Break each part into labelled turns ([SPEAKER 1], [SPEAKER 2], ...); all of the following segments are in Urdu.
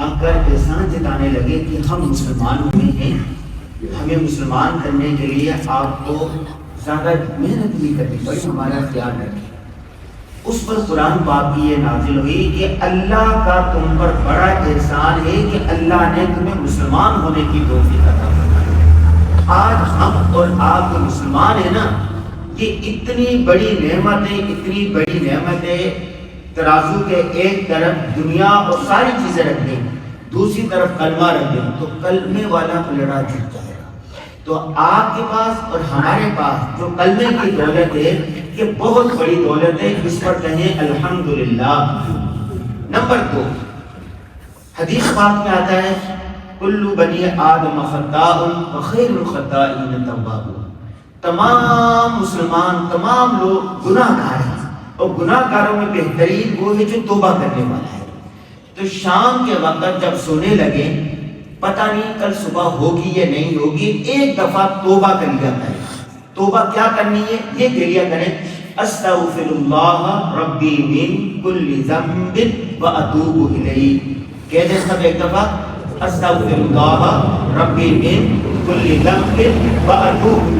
[SPEAKER 1] آ کر احسان جتانے لگے کہ ہم مسلمان ہوئے ہیں، ہمیں مسلمان کرنے کے لیے آپ کو زیادہ محنت نہیں کرنی پڑی، ہمارا خیال رکھیں۔ اس پر قرآن پاک کی یہ نازل ہوئی کہ اللہ کا تم پر بڑا احسان ہے کہ اللہ نے تمہیں مسلمان ہونے کی توفیق عطا فرمائی۔ آج ہم اور آپ جو مسلمان ہیں نا، یہ اتنی بڑی نعمتیں ترازو کے ایک طرف دنیا اور ساری چیزیں رکھ دیں، دوسری طرف کلمہ رکھ دیں تو کلمے والا پلڑا جھک جائے گا۔ تو آپ کے پاس اور ہمارے پاس جو کلمے کی دولت ہے، یہ بہت بڑی دولت ہے، اس پر کہیں الحمدللہ۔ نمبر 2، حدیث پاک میں آتا ہے کل بنی آدم خطاء وخیر الخطائین توابون، تمام مسلمان، تمام لوگ گناہ گار ہیں اور گناہ گاروں میں بہترین وہ ہے جو توبہ کرنے والا ہے۔ تو شام کے وقت جب سونے لگے، پتہ نہیں کل صبح ہوگی یا نہیں ہوگی، ایک دفعہ توبہ کر لیا کریں۔ توبہ کیا کرنی ہے؟ یہ کہہ کریں استغفر اللہ ربی من کل ذنب واتوب الیہ۔ کہہ دیں سب ایک دفعہ استغفر اللہ ربی من کل ذنب واتوب۔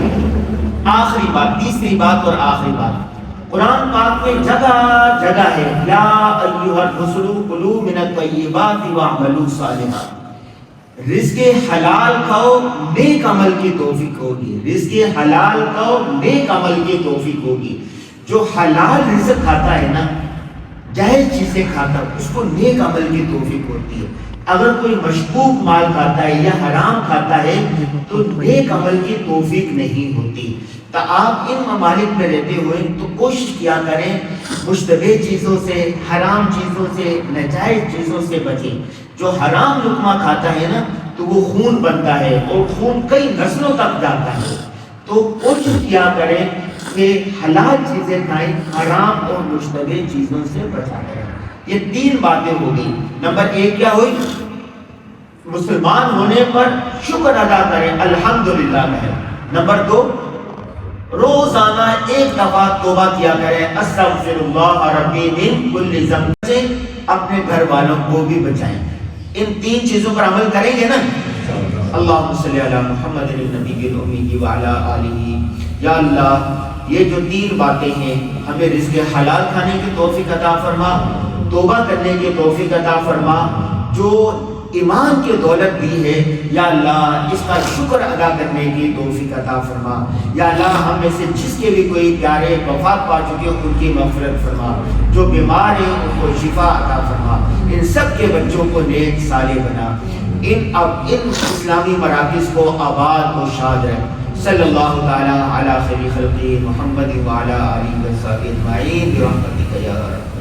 [SPEAKER 1] آخری بات، تیسری بات اور آخری بات، قرآن پاک میں جگہ جگہ ہے یا ایھا الرسل کلوا من الطیبات واعملوا صالحا۔ رزق حلال کھاؤ، نیک عمل کی توفیق ہوگی۔ رزق حلال کھاؤ، نیک عمل کی توفیق ہوگی۔ جو حلال رزق کھاتا ہے نا، جائز چیزیں کھاتا ہے، اس کو نیک عمل کی توفیق ہوتی ہے۔ اگر کوئی مشکوک مال کھاتا ہے یا حرام کھاتا ہے تو نیک عمل کی توفیق نہیں ہوتی۔ تو آپ ان ممالک میں رہتے ہوئے تو کوشش کیا کریں مشتبہ چیزوں سے، حرام چیزوں سے، ناجائز چیزوں سے بچیں۔ جو حرام لقمہ کھاتا ہے نا تو وہ خون بنتا ہے اور خون کئی نسلوں تک جاتا ہے۔ تو کوشش کیا کریں کہ حلال چیزیں کھائیں، حرام اور مشتبہ چیزوں سے بچا کریں۔ یہ 3 باتیں ہوگی۔ نمبر 1 کیا ہوئی؟ مسلمان ہونے پر شکر ادا کریں، الحمدللہ کہیں۔ نمبر 2، روزانہ ایک دفعہ توبہ کیا کریں، استغفر اللہ ربی من کل ذنب، سے اپنے گھر والوں کو بھی بچائیں۔ ان 3 چیزوں پر عمل کریں گے نا۔ اللہم صلی علی محمد النبی الامی وعلی آلہ۔ یا اللہ یہ جو 3 باتیں ہیں، ہمیں رزق حلال کھانے کی توفیق عطا فرما، توبہ کرنے کی توفیق عطا فرما، جو ایمان کی دولت دی ہے یا اللہ اس کا شکر ادا کرنے کی توفیق عطا فرما۔ یا اللہ ہم میں سے جس کے بھی کوئی پیارے وفات پا چکے ان کی مغفرت فرما، جو بیمار ہیں ان کو شفا عطا فرما، ان سب کے بچوں کو نیک صالح بنا، ان اسلامی مراکز کو آباد و شاد رکھ۔ صلی اللہ تعالی علی خیر خلقہ محمد وعلی آلہ وصحبہ اجمعین برحمتک یا رب۔